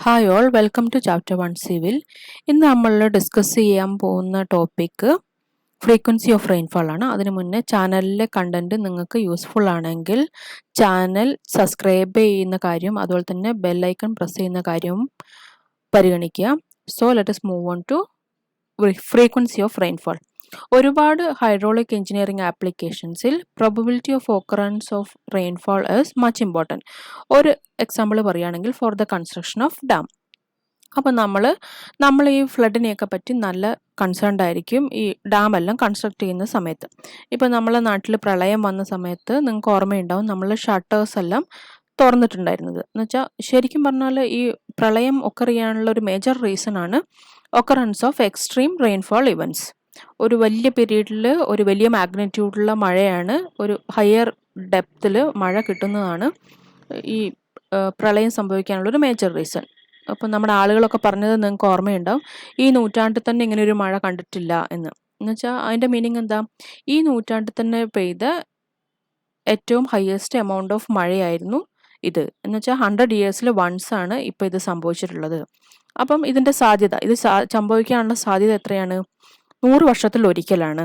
Hi all, welcome to Chapter 1 Civil. ഇന്ന് നമ്മൾ discuss ചെയ്യാൻ പോകുന്ന ടോപ്പിക്ക് ഫ്രീക്വൻസി ഓഫ് റെയിൻഫാൾ ആണ്. അതിനു മുന്നേ ചാനലിലെ കണ്ടന്റ് നിങ്ങൾക്ക് യൂസ്ഫുൾ ആണെങ്കിൽ ചാനൽ സബ്സ്ക്രൈബ് ചെയ്യുന്ന കാര്യം അതുപോലെ തന്നെ ബെൽ ഐക്കൺ പ്രസ് ചെയ്യുന്ന കാര്യവും പരിഗണിക്കുക. So let us move on to frequency of rainfall. ഒരുപാട് ഹൈഡ്രോളിക് എഞ്ചിനീയറിംഗ് ആപ്ലിക്കേഷൻസിൽ probability of occurrence of rainfall is much important. ഒരു എക്സാമ്പിൾ പറയുകയാണെങ്കിൽ for the construction of dam. അപ്പം നമ്മൾ ഈ ഫ്ലഡിനെയൊക്കെ പറ്റി നല്ല കൺസേൺഡ് ആയിരിക്കും ഈ ഡാം എല്ലാം കൺസ്ട്രക്ട് ചെയ്യുന്ന സമയത്ത്. ഇപ്പം നമ്മളെ നാട്ടിൽ പ്രളയം വന്ന സമയത്ത് നിങ്ങൾക്ക് ഓർമ്മയുണ്ടാവും, നമ്മൾ ഷട്ടേഴ്സ് എല്ലാം തുറന്നിട്ടുണ്ടായിരുന്നത്. എന്നുവെച്ചാൽ ശരിക്കും പറഞ്ഞാൽ ഈ പ്രളയം ഒക്കർ ചെയ്യാനുള്ള ഒരു മേജർ റീസൺ ആണ് occurrence of extreme rainfall events. ഒരു വലിയ പീരീഡിൽ ഒരു വലിയ മാഗ്നിറ്റ്യൂഡുള്ള മഴയാണ്, ഒരു ഹയർ ഡെപ്തിൽ മഴ കിട്ടുന്നതാണ് ഈ പ്രളയം സംഭവിക്കാനുള്ളൊരു മേജർ റീസൺ. അപ്പം നമ്മുടെ ആളുകളൊക്കെ പറഞ്ഞത് നിങ്ങൾക്ക് ഓർമ്മയുണ്ടാവും, ഈ നൂറ്റാണ്ടിൽ തന്നെ ഇങ്ങനെ ഒരു മഴ കണ്ടിട്ടില്ല എന്നുവെച്ചാൽ അതിൻ്റെ മീനിങ് എന്താ, ഈ നൂറ്റാണ്ടിൽ തന്നെ പെയ്ത ഏറ്റവും ഹയസ്റ്റ് എമൗണ്ട് ഓഫ് മഴയായിരുന്നു ഇത്. എന്നുവെച്ചാൽ 100 yearsൽ വൺസ് ആണ് ഇപ്പോൾ ഇത് സംഭവിച്ചിട്ടുള്ളത്. അപ്പം ഇതിൻ്റെ സാധ്യത, ഇത് സംഭവിക്കാനുള്ള സാധ്യത എത്രയാണ്? 100 വർഷത്തിൽ ഒരിക്കലാണ്.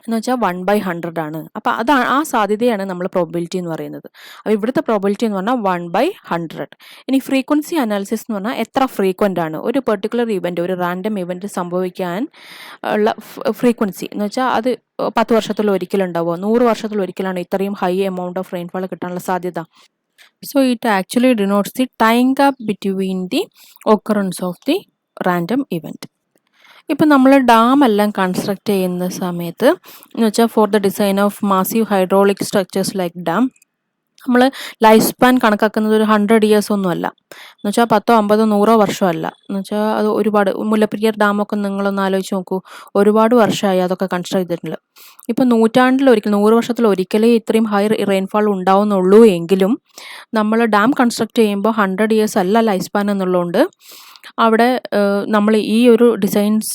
എന്നുവെച്ചാൽ 1/100 ആണ്. അപ്പോൾ ആ സാധ്യതയാണ് നമ്മൾ പ്രോബിലിറ്റി എന്ന് പറയുന്നത്. അപ്പോൾ ഇവിടുത്തെ പ്രോബിലിറ്റി എന്ന് പറഞ്ഞാൽ 1/100. ഇനി ഫ്രീക്വൻസി അനാലിസിസ് എന്ന് പറഞ്ഞാൽ എത്ര ഫ്രീക്വൻ്റ് ആണ് ഒരു പെർട്ടിക്കുലർ ഇവൻറ്റ്, ഒരു റാൻഡം ഇവൻറ്റ് സംഭവിക്കാൻ ഉള്ള ഫ്രീക്വൻസി എന്ന് വെച്ചാൽ അത് 10 വർഷത്തിൽ ഒരിക്കലുണ്ടാവുമോ, 100 വർഷത്തിൽ ഒരിക്കലാണ് ഇത്രയും ഹൈ എമൗണ്ട് ഓഫ് റെയിൻഫാൾ കിട്ടാനുള്ള സാധ്യത. So it actually denotes the time gap between the occurrence of the random event. ഇപ്പം നമ്മൾ ഡാം എല്ലാം കൺസ്ട്രക്ട് ചെയ്യുന്ന സമയത്ത് എന്ന് വെച്ചാൽ for the design of massive hydraulic structures like dam, നമ്മൾ ലൈഫ് സ്പാൻ കണക്കാക്കുന്നത് ഒരു 100 years ഒന്നുമല്ല. എന്ന് വെച്ചാൽ 10, 50, 100 വർഷമല്ല. എന്ന് വെച്ചാൽ അത് ഒരുപാട്, മുല്ലപ്പെരിയാർ ഡാമൊക്കെ നിങ്ങളൊന്ന് ആലോചിച്ച് നോക്കൂ, ഒരുപാട് വർഷമായി അതൊക്കെ കൺസ്ട്രക്ട് ചെയ്തിട്ടുണ്ട്. ഇപ്പം നൂറ്റാണ്ടിലൊരിക്കൽ, 100 വർഷത്തിലൊരിക്കലേ ഇത്രയും ഹൈ റെയിൻഫാൾ ഉണ്ടാവുന്നുള്ളൂ എങ്കിലും നമ്മൾ ഡാം കൺസ്ട്രക്ട് ചെയ്യുമ്പോൾ 100 years അല്ല ലൈഫ് സ്പാൻ എന്നുള്ളതുകൊണ്ട് അവിടെ നമ്മൾ ഈ ഒരു ഡിസൈൻസ്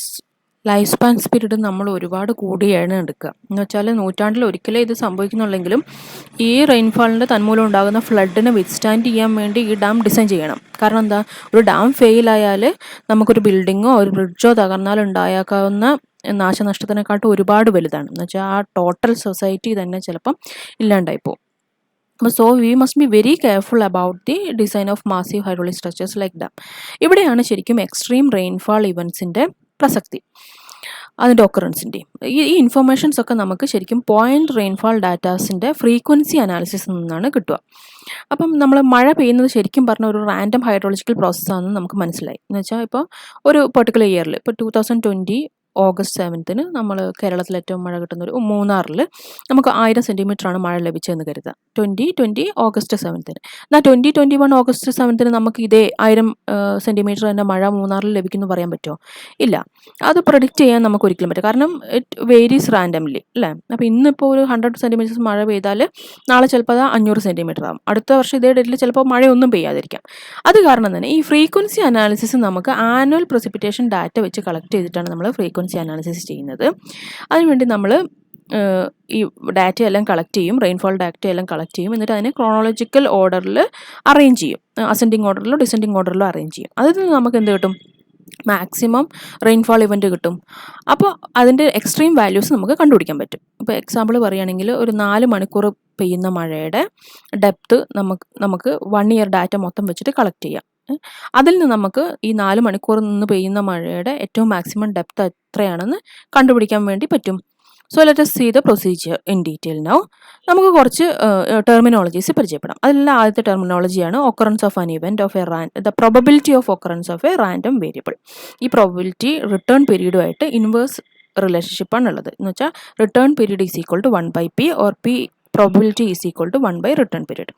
ലൈഫ് സ്പാൻ പീരീഡ് നമ്മൾ ഒരുപാട് കൂടിയാണ് എടുക്കുക. എന്ന് വെച്ചാൽ നൂറ്റാണ്ടിൽ ഒരിക്കലേ ഇത് സംഭവിക്കുന്നുള്ളെങ്കിലും ഈ റെയിൻഫാളിൻ്റെ തന്മൂലം ഉണ്ടാകുന്ന ഫ്ലഡിനെ വിത്ത്സ്റ്റാൻഡ് ചെയ്യാൻ വേണ്ടി ഈ ഡാം ഡിസൈൻ ചെയ്യണം. കാരണം എന്താ, ഒരു ഡാം ഫെയിലായാൽ നമുക്കൊരു ബിൽഡിങ്ങോ ഒരു ബ്രിഡ്ജോ തകർന്നാൽ ഉണ്ടായേക്കാവുന്ന നാശനഷ്ടത്തിനെക്കാട്ടും ഒരുപാട് വലുതാണ്. എന്ന് വെച്ചാൽ ആ ടോട്ടൽ സൊസൈറ്റി തന്നെ ചിലപ്പം ഇല്ലാണ്ടായിപ്പോവും. So we must be very careful about the design of massive hydraulic structures like dam. ഇവിടെയാണ് ശരിക്കും എക്സ്ട്രീം റെയിൻഫാൾ ഇവൻറ്റ്സിൻ്റെ പ്രസക്തി, അതിൻ്റെ ഒക്കറൻസിൻ്റെയും. ഈ ഇൻഫർമേഷൻസ് ഒക്കെ നമുക്ക് ശരിക്കും പോയിൻ്റ് റെയിൻഫാൾ ഡാറ്റാസിൻ്റെ ഫ്രീക്വൻസി അനാലിസിസിൽ നിന്നാണ് കിട്ടുക. അപ്പം നമ്മൾ മഴ പെയ്യുന്നത് ശരിക്കും പറഞ്ഞ ഒരു റാൻഡം ഹൈഡ്രോളജിക്കൽ പ്രോസസ്സാണെന്ന് നമുക്ക് മനസ്സിലായി. എന്ന് വെച്ചാൽ ഇപ്പോൾ ഒരു പെർട്ടിക്കുലർ ഇയറിൽ, ഇപ്പോൾ 2020 August 7th നമ്മൾ കേരളത്തിൽ ഏറ്റവും മഴ കിട്ടുന്ന ഒരു മൂന്നാറിൽ നമുക്ക് 1000 centimeter മഴ ലഭിച്ചതെന്ന് കരുതുക. 2020 August 7th. എന്നാൽ 2021 August 7th നമുക്ക് ഇതേ 1000 centimeter തന്നെ മഴ മൂന്നാറിൽ ലഭിക്കുമെന്ന് പറയാൻ പറ്റുമോ? ഇല്ല. അത് പ്രഡിക്റ്റ് ചെയ്യാൻ നമുക്ക് ഒരിക്കലും പറ്റും, കാരണം ഇറ്റ് വേരീസ് റാൻഡംലി അല്ലേ. അപ്പോൾ ഇന്നിപ്പോൾ ഒരു 100 centimeters മഴ പെയ്താൽ നാളെ ചിലപ്പോൾ അത് 500 centimeter ആകും. അടുത്ത വർഷം ഇതേ ഡേറ്റിൽ ചിലപ്പോൾ മഴയൊന്നും പെയ്യാതിരിക്കാം. അത് കാരണം തന്നെ ഈ ഫ്രീക്വൻസി അനാലിസിസ് നമുക്ക് ആനുവൽ പ്രസിപ്പിറ്റേഷൻ ഡാറ്റ വെച്ച് കളക്ട് ചെയ്തിട്ടാണ് നമ്മൾ ഫ്രീക്വൻസി അനാലിസിസ് ചെയ്യുന്നത്. അതിനുവേണ്ടി നമ്മൾ ഈ ഡാറ്റ എല്ലാം കളക്ട് ചെയ്യും, റെയിൻഫോൾ ഡാറ്റ എല്ലാം കളക്ട് ചെയ്യും. എന്നിട്ട് അതിനെ ക്രോണോളജിക്കൽ ഓർഡറിൽ അറേഞ്ച് ചെയ്യും, അസെൻഡിങ് ഓർഡറിലോ ഡിസെൻഡിങ് ഓർഡറിലോ അറേഞ്ച് ചെയ്യും. അതിൽ നിന്ന് നമുക്ക് എന്ത് കിട്ടും? മാക്സിമം റെയിൻഫാൾ ഇവൻറ്റ് കിട്ടും. അപ്പോൾ അതിൻ്റെ എക്സ്ട്രീം വാല്യൂസ് നമുക്ക് കണ്ടുപിടിക്കാൻ പറ്റും. ഇപ്പോൾ എക്സാമ്പിൾ പറയുകയാണെങ്കിൽ ഒരു 4 മണിക്കൂർ പെയ്യുന്ന മഴയുടെ ഡെപ്ത് നമുക്ക് 1 year ഡാറ്റ മൊത്തം വെച്ചിട്ട് കളക്ട് ചെയ്യാം. അതിൽ നിന്ന് നമുക്ക് ഈ 4 മണിക്കൂർ നിന്ന് പെയ്യുന്ന മഴയുടെ ഏറ്റവും മാക്സിമം ഡെപ്ത് എത്രയാണെന്ന് കണ്ടുപിടിക്കാൻ വേണ്ടി പറ്റും. So let us see the procedure in detail now. നമുക്ക് കുറച്ച് ടെർമിനോളജീസ് പരിചയപ്പെടാം. അതിലെല്ലാം ആദ്യത്തെ ടെർമിനോളജിയാണ് occurrence of an event of the probability of occurrence of a random variable. ഈ പ്രോബബിലിറ്റി റിട്ടേൺ പീരീഡുമായിട്ട് ഇൻവേഴ്സ് റിലേഷൻഷിപ്പാണുള്ളത്. എന്ന് വെച്ചാൽ return period is equal to 1/p or p probability is equal to 1 return period.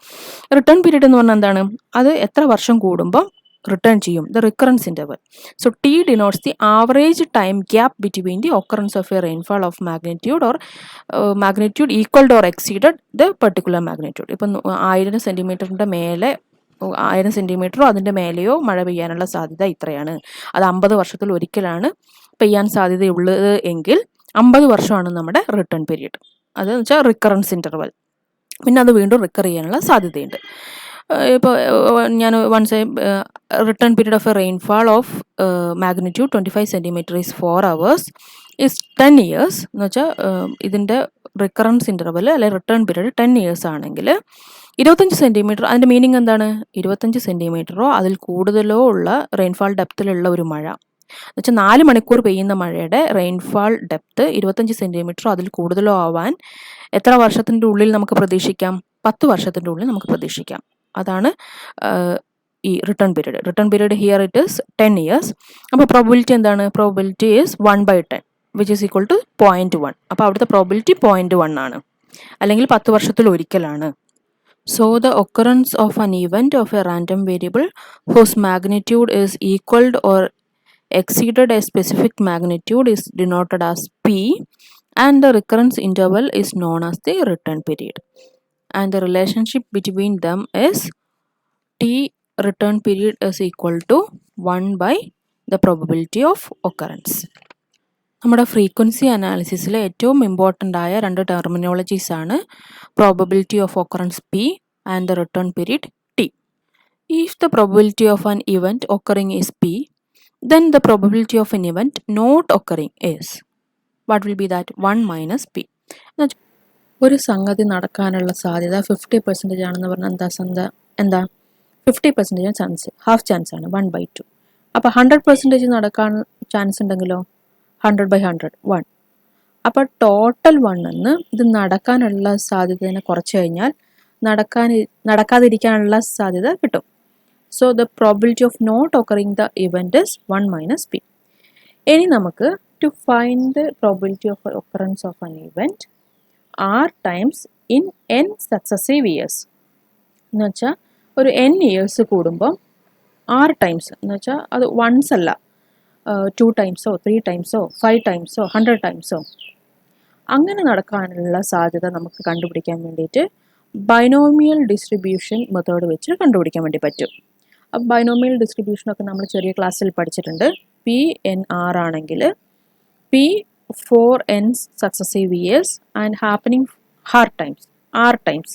Return period എന്ന് പറഞ്ഞാൽ എന്താണ്? അത് എത്ര വർഷം കൂടുമ്പോൾ റിട്ടേൺ ചെയ്യും, the recurrence interval. So T denotes the average time gap between the occurrence of a rainfall of magnitude or magnitude equalled or exceeded the particular magnitude. ഇപ്പം 1000 centimeter മേലെ 1000 centimeter അതിൻ്റെ മേലെയോ മഴ പെയ്യാനുള്ള സാധ്യത ഇത്രയാണ്. അത് 50 വർഷത്തിൽ ഒരിക്കലാണ് പെയ്യാൻ സാധ്യതയുള്ളത് എങ്കിൽ 50 വർഷമാണ് നമ്മുടെ റിട്ടേൺ പീരീഡ്. അതെന്ന് വെച്ചാൽ റിക്കറൻസ് ഇൻ്റർവൽ. പിന്നെ അത് വീണ്ടും റിക്കർ ചെയ്യാനുള്ള സാധ്യതയുണ്ട്. ഇപ്പോൾ ഞാൻ once return period of a rainfall of magnitude 25 centimetre is 4 hours is 10 years എന്ന് വെച്ചാൽ ഇതിൻ്റെ റിക്കറൻസ് ഇൻ്റർവൽ അല്ലെങ്കിൽ റിട്ടേൺ പീരീഡ് 10 years ആണെങ്കിൽ 25 സെൻറ്റിമീറ്റർ, അതിൻ്റെ മീനിങ് എന്താണ്? 25 സെൻറ്റിമീറ്ററോ അതിൽ കൂടുതലോ ഉള്ള റെയിൻഫാൾ ഡെപ്തിലുള്ള ഒരു മഴ എന്ന് വെച്ചാൽ 4 മണിക്കൂർ പെയ്യുന്ന മഴയുടെ റെയിൻഫാൾ ഡെപ്ത് 25 സെൻറ്റിമീറ്ററോ അതിൽ കൂടുതലോ ആവാൻ എത്ര വർഷത്തിൻ്റെ ഉള്ളിൽ നമുക്ക് പ്രതീക്ഷിക്കാം? 10 വർഷത്തിൻ്റെ ഉള്ളിൽ നമുക്ക് പ്രതീക്ഷിക്കാം. അതാണ് ഈ return period here it is 10 years. അപ്പോൾ പ്രോബിലിറ്റി എന്താണ്? Probability is 1/10 which is equal to 0.1. അപ്പോൾ അവിടുത്തെ പ്രോബിലിറ്റി 0.1 ആണ്, അല്ലെങ്കിൽ 10 വർഷത്തിൽ ഒരിക്കലാണ്. So the occurrence of an event of a random variable whose magnitude is equaled or exceeded a specific magnitude is denoted as P, and the recurrence interval is known as the return period. And the relationship between them is T return period is equal to 1 by the probability of occurrence. നമ്മുടെ frequency അനാലിസിസിലെ ഏറ്റവും important ആയ 2 terminologies ആണ് probability of occurrence P and the return period T. If the probability of an event occurring is P, then the probability of an event not occurring is, what will be that? 1 minus P. ഒരു സംഗതി നടക്കാനുള്ള സാധ്യത 50% ആണെന്ന് പറഞ്ഞാൽ എന്താ 50% chance, half chance ആണ്, 1/2. അപ്പോൾ 100% നടക്കാൻ ചാൻസ് ഉണ്ടെങ്കിലോ 100/100 1. അപ്പോൾ ടോട്ടൽ 1 എന്ന് ഇത് നടക്കാനുള്ള സാധ്യതയെ കുറച്ച് കഴിഞ്ഞാൽ നടക്കാതിരിക്കാനുള്ള സാധ്യത കിട്ടും. So the probability of not occurring the event is 1 minus P. ഇനി നമുക്ക് to find the probability of occurrence of an event R times in n successive years എന്ന് വെച്ചാൽ ഒരു n ഇയേഴ്സ് കൂടുമ്പോൾ R ടൈംസ് എന്ന് വെച്ചാൽ അത് വൺസ് അല്ല, 2 ടൈംസോ 3 ടൈംസോ 5 ടൈംസോ 100 ടൈംസോ അങ്ങനെ നടക്കാനുള്ള സാധ്യത നമുക്ക് കണ്ടുപിടിക്കാൻ വേണ്ടിയിട്ട് ബൈനോമിയൽ ഡിസ്ട്രിബ്യൂഷൻ മെത്തേഡ് വെച്ച് കണ്ടുപിടിക്കാൻ വേണ്ടി പറ്റും. അപ്പോൾ ബൈനോമിയൽ ഡിസ്ട്രിബ്യൂഷനൊക്കെ നമ്മൾ ചെറിയ ക്ലാസ്സിൽ പഠിച്ചിട്ടുണ്ട്. PNR ആണെങ്കിൽ P for n successive years and happening R times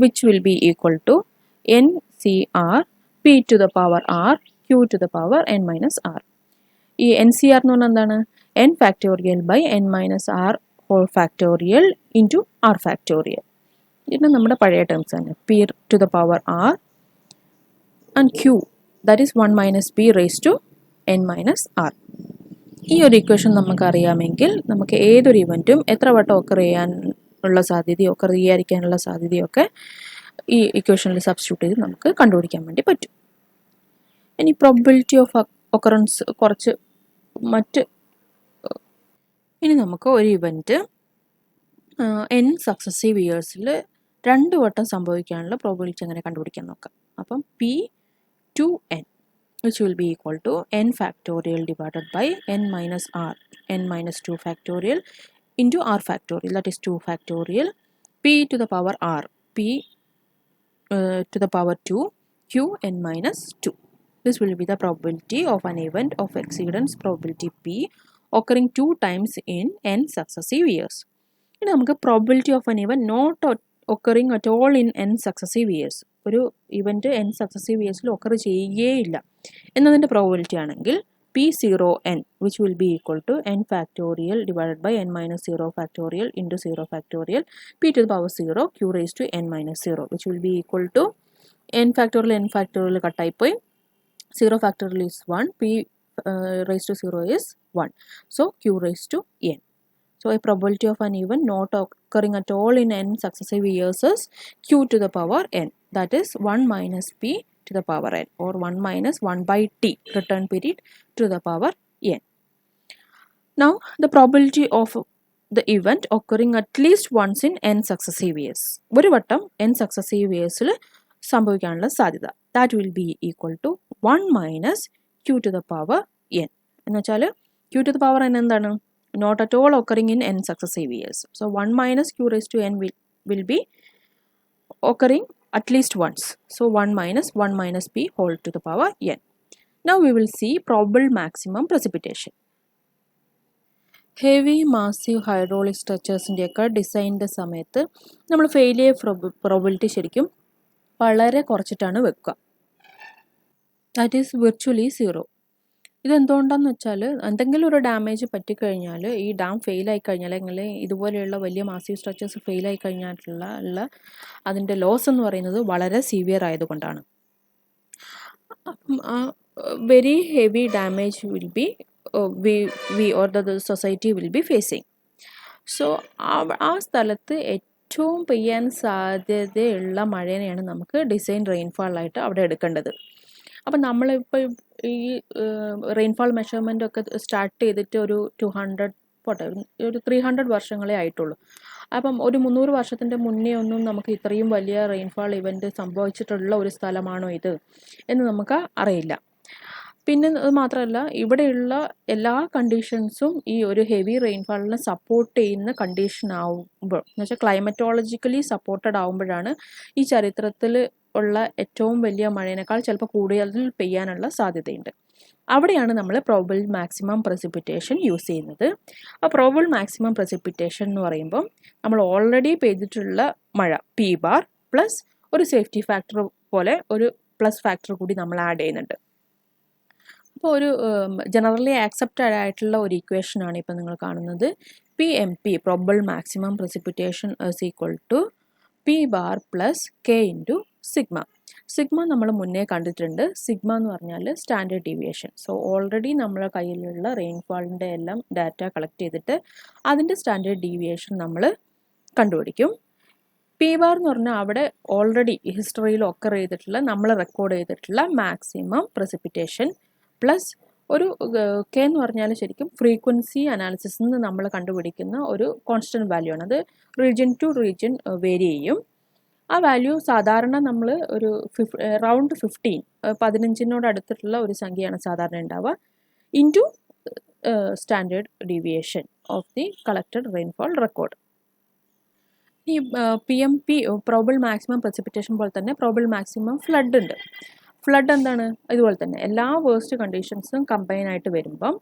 which will be equal to NCR P to the power R Q to the power n minus R. ഈ NCR എന്ന് പറഞ്ഞാൽ എന്താണ്? n factorial by n minus R whole factorial into R factorial. ഇത് നമ്മുടെ പഴയ terms ആണ്. P to the power R and Q, that is 1 minus P raised to n minus R. ഈ ഒരു ഇക്വേഷൻ നമുക്ക് അറിയാമെങ്കിൽ നമുക്ക് ഏതൊരു ഇവൻറ്റും എത്ര വട്ടം ഒക്കർ ചെയ്യാനുള്ള സാധ്യതയോ ഒക്കർ ചെയ്യാതിരിക്കാനുള്ള സാധ്യതയൊക്കെ ഈ ഇക്വേഷനിൽ സബ്സ്റ്റിറ്റ്യൂട്ട് ചെയ്ത് നമുക്ക് കണ്ടുപിടിക്കാൻ വേണ്ടി പറ്റും. ഇനി പ്രോബിലിറ്റി ഓഫ് ഒക്കറൻസ് കുറച്ച് ഇനി നമുക്ക് ഒരു ഇവൻറ്റ് n സക്സസീവ് ഇയേഴ്സിൽ 2 വട്ടം സംഭവിക്കാനുള്ള പ്രോബിലിറ്റി എങ്ങനെ കണ്ടുപിടിക്കാൻ നോക്കാം. അപ്പം P to n which will be equal to n factorial divided by n minus R, n minus 2 factorial into R factorial, that is 2 factorial, P to the power R, P to the power 2, Q n minus 2. This will be the probability of an event of exceedance probability P occurring 2 times in n successive years. ഇനി നമുക്ക് probability of an event not occurring at all in n successive years, ഒരു event n successive ഇയേഴ്സിൽ occur ചെയ്യുകയില്ല എന്നതിൻ്റെ probability ആണെങ്കിൽ P0n which will be equal to n factorial divided by n minus 0 factorial into 0 factorial P to the power 0 Q raised to n minus 0 which will be equal to n factorial കട്ടായിപ്പോയി, 0 factorial is 1, P raised to 0 is 1, so Q raised to n. So a probability of an event not occurring at all in n successive years is Q to the power n, that is 1 minus P to the power n, or 1 minus 1 by T return period to the power n. Now the probability of the event occurring at least once in n successive years, ഒരു വട്ടം n successive yearsൽ സംഭവിക്കാനുള്ള സാധ്യത, that will be equal to 1 minus Q to the power n. എന്ന് വെച്ചാൽ Q to the power n എന്താണ്? Not at all occurring in n successive years. So 1 minus Q raised to n will be occurring at least once. So 1 minus P whole to the power n. Now we will see probable maximum precipitation. Heavy massive hydraulic സ്ട്രക്ചേഴ്സിൻ്റെയൊക്കെ ഡിസൈനിൻ്റെ സമയത്ത് നമ്മൾ failure probability ശരിക്കും വളരെ കുറച്ചിട്ടാണ് വെക്കുക. That is virtually zero. ഇതെന്തുകൊണ്ടാണെന്ന് വെച്ചാൽ എന്തെങ്കിലും ഒരു ഡാമേജ് പറ്റിക്കഴിഞ്ഞാൽ, ഈ ഡാം ഫെയിലായി കഴിഞ്ഞാൽ, അല്ലെങ്കിൽ ഇതുപോലെയുള്ള വലിയ മാസീവ് സ്ട്രക്ചേഴ്സ് ഫെയിലായി കഴിഞ്ഞാലുള്ള അതിൻ്റെ ലോസ് എന്ന് പറയുന്നത് വളരെ സിവിയർ ആയതുകൊണ്ടാണ്. അപ്പം ആ very heavy damage will be we or the society will be facing. So ആ സ്ഥലത്ത് ഏറ്റവും പെയ്യാൻ സാധ്യതയുള്ള മഴേനെയാണ് നമുക്ക് ഡിസൈൻ റെയിൻഫാളായിട്ട് അവിടെ എടുക്കേണ്ടത്. അപ്പം നമ്മളിപ്പോൾ ഈ റെയിൻഫാൾ മെഷർമെൻ്റ് ഒക്കെ സ്റ്റാർട്ട് ചെയ്തിട്ട് ഒരു 200 പോട്ടെ ഒരു 300 വർഷങ്ങളേ ആയിട്ടുള്ളൂ. അപ്പം ഒരു 300 വർഷത്തിൻ്റെ മുന്നേ ഒന്നും നമുക്ക് ഇത്രയും വലിയ റെയിൻഫാൾ ഇവൻ്റ് സംഭവിച്ചിട്ടുള്ള ഒരു സ്ഥലമാണോ ഇത് എന്ന് നമുക്ക് അറിയില്ല. പിന്നെ അത് മാത്രമല്ല, ഇവിടെയുള്ള എല്ലാ കണ്ടീഷൻസും ഈ ഒരു ഹെവി റെയിൻഫാളിനെ സപ്പോർട്ട് ചെയ്യുന്ന കണ്ടീഷൻ ആവുമ്പോൾ, എന്ന് വെച്ചാൽ ക്ലൈമറ്റോളജിക്കലി സപ്പോർട്ടഡ് ആവുമ്പോഴാണ് ഈ ചരിത്രത്തിൽ ഉള്ള ഏറ്റവും വലിയ മഴയേക്കാൾ ചിലപ്പോൾ കൂടുതൽ പെയ്യാനുള്ള സാധ്യതയുണ്ട്. അവിടെയാണ് നമ്മൾ പ്രോബബിൾ മാക്സിമം പ്രസിപ്പിറ്റേഷൻ യൂസ് ചെയ്യുന്നത്. ആ പ്രോബബിൾ മാക്സിമം പ്രസിപ്പിറ്റേഷൻ എന്ന് പറയുമ്പം നമ്മൾ ഓൾറെഡി പെയ്തിട്ടുള്ള മഴ P⁻ പ്ലസ് ഒരു സേഫ്റ്റി ഫാക്ടർ പോലെ ഒരു പ്ലസ് ഫാക്ടർ കൂടി നമ്മൾ ആഡ് ചെയ്യുന്നുണ്ട്. അപ്പോൾ ഒരു ജനറലി ആക്സെപ്റ്റഡ് ആയിട്ടുള്ള ഒരു ഇക്വേഷനാണ് ഇപ്പോൾ നിങ്ങൾ കാണുന്നത്. PMP probable maximum precipitation is equal to P⁻ plus K into sigma. Sigma നമ്മൾ മുന്നേ കണ്ടിട്ടുണ്ട്. സിഗ്മ എന്ന് പറഞ്ഞാൽ സ്റ്റാൻഡേർഡ് ഡീവിയേഷൻ. സോ ഓൾറെഡി നമ്മുടെ കയ്യിലുള്ള റെയിൻഫാളിൻ്റെ എല്ലാം ഡാറ്റ കളക്ട് ചെയ്തിട്ട് അതിൻ്റെ സ്റ്റാൻഡേർഡ് ഡീവിയേഷൻ നമ്മൾ കണ്ടുപിടിക്കും. P⁻ എന്ന് പറഞ്ഞാൽ അവിടെ ഓൾറെഡി ഹിസ്റ്ററിയിൽ ഒക്കർ ചെയ്തിട്ടുള്ള, നമ്മൾ റെക്കോർഡ് ചെയ്തിട്ടുള്ള മാക്സിമം പ്രസിപ്പിറ്റേഷൻ പ്ലസ് ഒരു K എന്ന് പറഞ്ഞാൽ ശരിക്കും ഫ്രീക്വൻസി അനാലിസിസ് നിന്ന് നമ്മൾ കണ്ടുപിടിക്കുന്ന ഒരു കോൺസ്റ്റൻറ്റ് വാല്യൂ ആണ്. അത് റീജിയൻ ടു റീജിയൻ വേരി ചെയ്യും. ആ വാല്യൂ സാധാരണ നമ്മൾ ഒരു അറൗണ്ട് 15 അടുത്തിട്ടുള്ള ഒരു സംഖ്യയാണ് സാധാരണ ഉണ്ടാവുക, into standard deviation of the collected rainfall record. ഈ PMP പ്രോബബിൾ മാക്സിമം പ്രസിപ്പിറ്റേഷൻ പോലെ തന്നെ പ്രോബബിൾ മാക്സിമം ഫ്ലഡ് ഉണ്ട്. ഫ്ലഡ് എന്താണ്? ഇതുപോലെ തന്നെ എല്ലാ വേഴ്സ്റ്റ് കണ്ടീഷൻസും കമ്പൈൻ ആയിട്ട് വരുമ്പം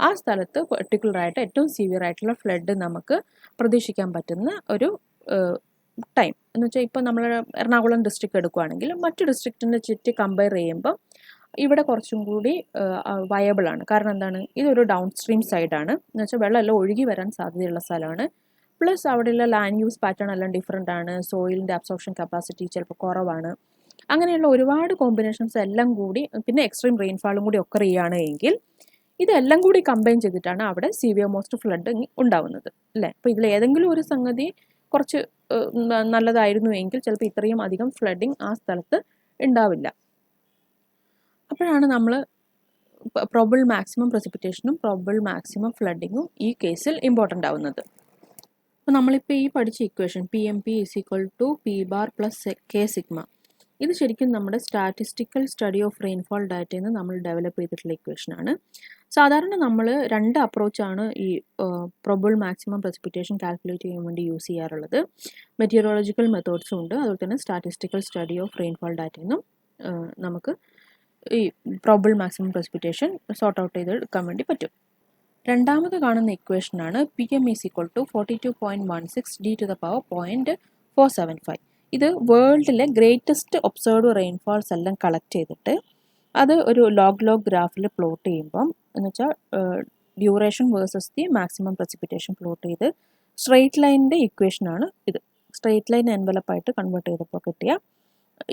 ആ സ്ഥലത്ത് പെർട്ടിക്കുലറായിട്ട് ഏറ്റവും സിവിയർ ആയിട്ടുള്ള ഫ്ലഡ് നമുക്ക് പ്രതീക്ഷിക്കാൻ പറ്റുന്ന ഒരു ടൈം എന്ന് വെച്ചാൽ, ഇപ്പോൾ നമ്മൾ എറണാകുളം ഡിസ്ട്രിക്റ്റ് എടുക്കുകയാണെങ്കിൽ മറ്റു ഡിസ്ട്രിക്റ്റിൻ്റെ ചുറ്റി കമ്പയർ ചെയ്യുമ്പം ഇവിടെ കുറച്ചും കൂടി വയബിളാണ്. കാരണം എന്താണ്? ഇതൊരു ഡൗൺ സ്ട്രീം സൈഡാണ്, എന്ന് വെച്ചാൽ വെള്ളമെല്ലാം ഒഴുകി വരാൻ സാധ്യതയുള്ള സ്ഥലമാണ്. പ്ലസ് അവിടെയുള്ള ലാൻഡ് യൂസ് പാറ്റേൺ എല്ലാം ഡിഫറെൻ്റ് ആണ്. സോയിലിൻ്റെ അബ്സോർപ്ഷൻ കപ്പാസിറ്റി ചിലപ്പോൾ കുറവാണ്. അങ്ങനെയുള്ള ഒരുപാട് കോമ്പിനേഷൻസ് എല്ലാം കൂടി, പിന്നെ എക്സ്ട്രീം റെയിൻഫാളും കൂടി ഒക്കർ ചെയ്യുകയാണ് എങ്കിൽ ഇതെല്ലാം കൂടി കമ്പൈൻ ചെയ്തിട്ടാണ് അവിടെ സിവിയർ മോസ്റ്റ് ഫ്ലഡ് ഉണ്ടാവുന്നത്, അല്ലേ? അപ്പോൾ ഇതിൽ ഏതെങ്കിലും ഒരു സംഗതി കുറച്ച് നല്ലതായിരുന്നു എങ്കിൽ ചിലപ്പോൾ ഇത്രയും അധികം ഫ്ലഡിങ് ആ സ്ഥലത്ത് ഉണ്ടാവില്ല. അപ്പോഴാണ് നമ്മൾ പ്രോബബിൾ മാക്സിമം പ്രസിപ്പിറ്റേഷനും പ്രോബബിൾ മാക്സിമം ഫ്ലഡിങ്ങും ഈ കേസിൽ ഇമ്പോർട്ടൻ്റ് ആവുന്നത്. അപ്പോൾ നമ്മളിപ്പോൾ ഈ പഠിച്ച equation PMP is equal to P⁻ plus K sigma, ഇത് ശരിക്കും നമ്മുടെ സ്റ്റാറ്റിസ്റ്റിക്കൽ സ്റ്റഡി ഓഫ് റെയിൻഫോൾ ഡാറ്റയിൽ നിന്ന് നമ്മൾ ഡെവലപ്പ് ചെയ്തിട്ടുള്ള ഇക്വേഷനാണ്. സാധാരണ നമ്മൾ രണ്ട് അപ്രോച്ചാണ് ഈ പ്രോബബിൾ മാക്സിമം പ്രസിപ്പിറ്റേഷൻ കാൽക്കുലേറ്റ് ചെയ്യാൻ വേണ്ടി യൂസ് ചെയ്യാറുള്ളത്. മെറ്റീരിയോളജിക്കൽ മെത്തേഡ്സും ഉണ്ട്, അതുപോലെ തന്നെ സ്റ്റാറ്റിസ്റ്റിക്കൽ സ്റ്റഡി ഓഫ് റെയിൻഫോൾ ഡാറ്റയിൽ നിന്നും നമുക്ക് ഈ probable maximum precipitation sort out ചെയ്ത് എടുക്കാൻ വേണ്ടി പറ്റും. രണ്ടാമത് കാണുന്ന ഇക്വേഷനാണ് PM is equal to 42.16 D⁻.475. ഇത് വേൾഡിലെ ഗ്രേറ്റസ്റ്റ് ഒബ്സർവ്ഡ് റെയിൻഫാൾസ് എല്ലാം കളക്ട് ചെയ്തിട്ട് അത് ഒരു ലോഗ് ഗ്രാഫിൽ പ്ലോട്ട് ചെയ്യുമ്പം, എന്ന് വെച്ചാൽ duration versus the maximum precipitation plot ചെയ്ത് സ്ട്രെയിറ്റ് ലൈനിൻ്റെ ഇക്വേഷനാണ് ഇത്. സ്ട്രെയിറ്റ് ലൈൻ എൻവലപ്പായിട്ട് കൺവേർട്ട് ചെയ്തപ്പോൾ കിട്ടിയ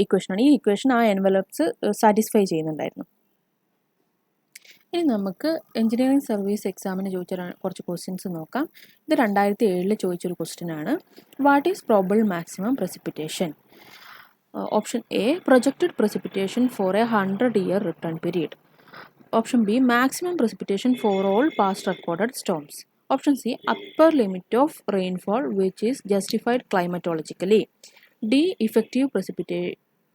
ഇക്വേഷനാണ്. ഈ ഇക്വേഷൻ ആ എൻവലപ്സ് സാറ്റിസ്ഫൈ ചെയ്യുന്നുണ്ടായിരുന്നു. ഇനി നമുക്ക് എഞ്ചിനീയറിംഗ് സർവീസ് എക്സാമിന് ചോദിച്ച കുറച്ച് ക്വസ്റ്റ്യൻസ് നോക്കാം. ഇത് 2007 ചോദിച്ചൊരു ക്വസ്റ്റ്യനാണ്. What is probable maximum precipitation? Option A projected precipitation for a 100-year return period. Option B maximum precipitation for all past recorded storms. Option C upper limit of rainfall which is justified climatologically. D effective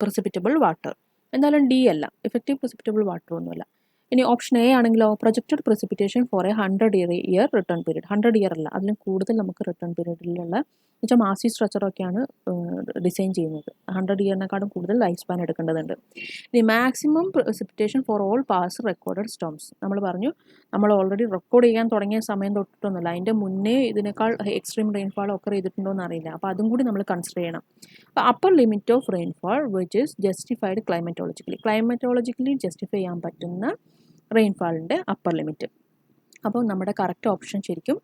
precipitable water. എന്തായാലും D അല്ല, effective precipitable water ഒന്നുമല്ല. ഇനി option A ആണെങ്കിലോ projected precipitation for a 100-year return period. 100 year അല്ല, അതിലും കൂടുതൽ നമുക്ക് return പീരീഡിലുള്ള വെച്ചാൽ മാസി സ്ട്രക്ചറൊക്കെയാണ് ഡിസൈൻ ചെയ്യുന്നത്. 100 ഇയറിനെക്കാളും കൂടുതൽ ലൈഫ് സ്പാൻ എടുക്കേണ്ടതുണ്ട്. The maximum precipitation four all past recorded storms. നമ്മൾ പറഞ്ഞു, നമ്മൾ ഓൾറെഡി റെക്കോർഡ് ചെയ്യാൻ തുടങ്ങിയ സമയം തൊട്ടിട്ടൊന്നുമില്ല, അതിൻ്റെ മുന്നേ ഇതിനേക്കാൾ എക്സ്ട്രീം റെയിൻഫാൾ ഒക്കെ ചെയ്തിട്ടുണ്ടോ എന്ന് അറിയില്ല. അപ്പോൾ അതും കൂടി നമ്മൾ കൺസിഡർ ചെയ്യണം. അപ്പോൾ upper limit of rainfall which is justified climatologically justify ചെയ്യാൻ പറ്റുന്ന റെയിൻഫാളിൻ്റെ അപ്പർ ലിമിറ്റ്. അപ്പോൾ നമ്മുടെ കറക്റ്റ് ഓപ്ഷൻ ശരിക്കും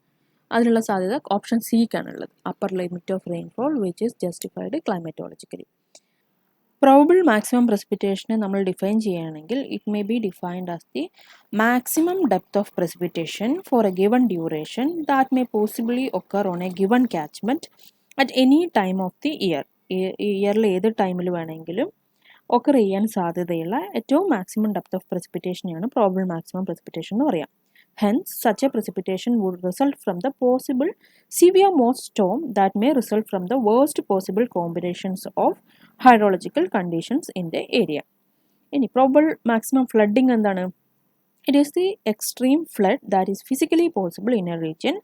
അതിനുള്ള സാധ്യത ഓപ്ഷൻ സിക്കാണുള്ളത്. Upper limit of rainfall which is justified climatologically. Probable maximum precipitation നമ്മൾ ഡിഫൈൻ ചെയ്യുകയാണെങ്കിൽ it may be defined as the maximum depth of precipitation for a given duration that may possibly occur on a given catchment at any time of the year. ഇയറിൽ ഏത് ടൈമിൽ വേണമെങ്കിലും occur ചെയ്യാൻ സാധ്യതയുള്ള ഏറ്റവും maximum depth of precipitation-നെയാണ് probable maximum precipitation എന്ന് പറയാം. Hence, such a precipitation would result from the possible severe-most storm that may result from the worst possible combinations of hydrological conditions in the area. ഇനി probable maximum flooding എന്താണ്? It is the extreme flood that is physically possible in a region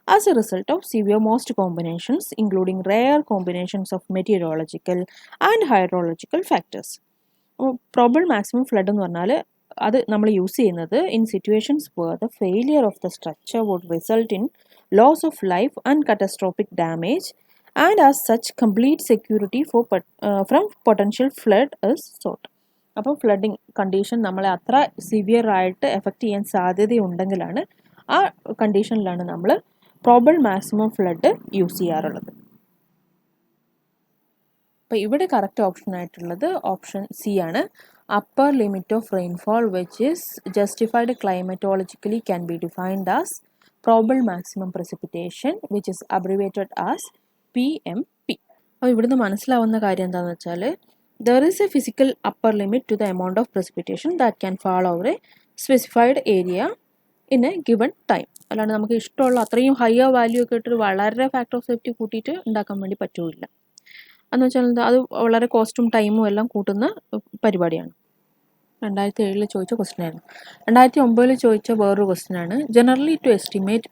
as a result of severe-most combinations, including rare combinations of meteorological and hydrological factors. Probable maximum flood എന്ന് പറഞ്ഞാൽ അത് നമ്മൾ use ചെയ്യുന്നത് in situations where the failure of the structure would result in loss of life and catastrophic damage and as such complete security from potential flood is sought. അപ്പോൾ flooding condition നമ്മളെ അത്ര severe ആയിട്ട് effect ചെയ്യാൻ സാധ്യതയുണ്ടെങ്കിലാണ് ആ കണ്ടീഷനിലാണ് നമ്മൾ probable maximum flood use ചെയ്യാറുള്ളത്. അപ്പോൾ ഇവിടെ കറക്റ്റ് ഓപ്ഷൻ ആയിട്ടുള്ളത് ഓപ്ഷൻ സി ആണ്. Upper limit of rainfall which is justified climatologically can be defined as probable maximum precipitation which is abbreviated as PMP. അപ്പോൾ ഇവിടുന്ന് മനസ്സിലാവുന്ന കാര്യം എന്താണെന്ന് വെച്ചാൽ there is a physical upper limit to the amount of precipitation that can fall over a specified area in a given time. അല്ലാണ്ട് നമുക്ക് ഇഷ്ടമുള്ള അത്രയും ഹയർ വാല്യൂ ഒക്കെ ഇട്ടിട്ട് വളരെ ഫാക്ടർ ഓഫ് സേഫ്റ്റി കൂട്ടിയിട്ട് ഉണ്ടാക്കാൻ വേണ്ടി പറ്റില്ല. എന്ന് വെച്ചാൽ അത് വളരെ കോസ്റ്റും ടൈമും എല്ലാം കൂട്ടുന്ന പരിപാടിയാണ്. 2007 ചോദിച്ച ക്വസ്റ്റ്യൻ ആയിരുന്നു. 2009 ചോദിച്ച വേറൊരു ക്വസ്റ്റ്യൻ ആണ്. Generally to estimate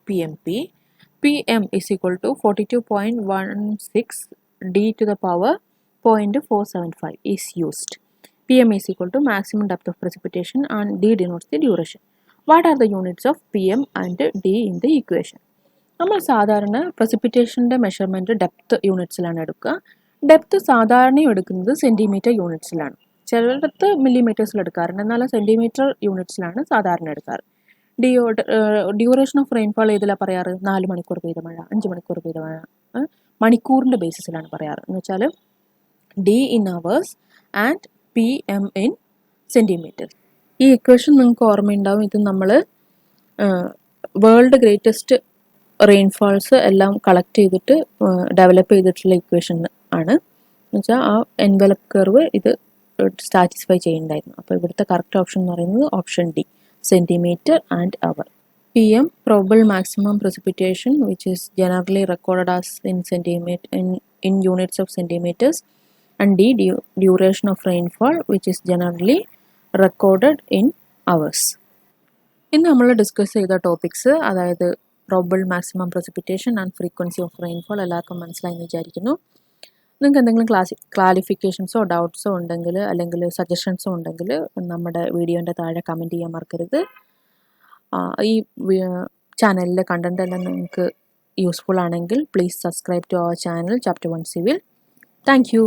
PM is equal to 42.16 d to the power 0.475 is used. PM is equal to maximum depth of precipitation and d denotes the duration. What are the units of PM and d in the equation? നമ്മൾ സാധാരണ precipitation-ന്റെ measurement depth യൂണിറ്റ്സിലാണ് എടുക്കുക. Depth സാധാരണ എടുക്കുന്നത് centimetre യൂണിറ്റ്സിലാണ്. ചിലയിടത്ത് മില്ലിമീറ്റേഴ്സിൽ എടുക്കാറുണ്ട്, എന്നാൽ centimetre യൂണിറ്റ്സിലാണ് സാധാരണ എടുക്കാറ്. ഡ്യൂറേഷൻ ഓഫ് റെയിൻഫാൾ ഏതിലാണ് പറയാറ്? 4 മണിക്കൂർ പെയ്ത മഴ, 5 മണിക്കൂർ പെയ്ത മഴ, മണിക്കൂറിൻ്റെ ബേസിസിലാണ് പറയാറ്. എന്ന് വെച്ചാൽ D in hours and PM in centimeters. ഈ ഇക്വേഷൻ നിങ്ങൾക്ക് ഓർമ്മയുണ്ടാവും. ഇത് നമ്മൾ വേൾഡ് ഗ്രേറ്റസ്റ്റ് റെയിൻഫാൾസ് എല്ലാം കളക്ട് ചെയ്തിട്ട് ഡെവലപ്പ് ചെയ്തിട്ടുള്ള ഇക്വേഷൻ ആണ്. എന്നുവെച്ചാൽ ആ എൻവലപ്പ് കർവ് ഇത് സാറ്റിസ്ഫൈ ചെയ്യുന്നുണ്ടായിരുന്നു. അപ്പോൾ ഇവിടുത്തെ കറക്റ്റ് ഓപ്ഷൻ എന്ന് പറയുന്നത് option D, centimetre and hour. PM probable maximum precipitation which is generally recorded as in units of centimeters, and D duration of rainfall which is generally recorded in hours. ഇന്ന് നമ്മൾ discuss ചെയ്ത topics, അതായത് probable maximum precipitation and frequency of rainfall എല്ലാവർക്കും മനസ്സിലായെന്ന് വിചാരിക്കുന്നു. നിങ്ങൾക്ക് എന്തെങ്കിലും ക്ലാരിഫിക്കേഷൻസോ ഡൗട്ട്സോ ഉണ്ടെങ്കിൽ അല്ലെങ്കിൽ സജഷൻസോ ഉണ്ടെങ്കിൽ നമ്മുടെ വീഡിയോൻ്റെ താഴെ കമൻറ്റ് ചെയ്യാൻ മറക്കരുത്. ഈ ചാനലിലെ കണ്ടന്റ് എല്ലാം നിങ്ങൾക്ക് യൂസ്ഫുൾ ആണെങ്കിൽ please subscribe to our channel chapter 1 civil. Thank U.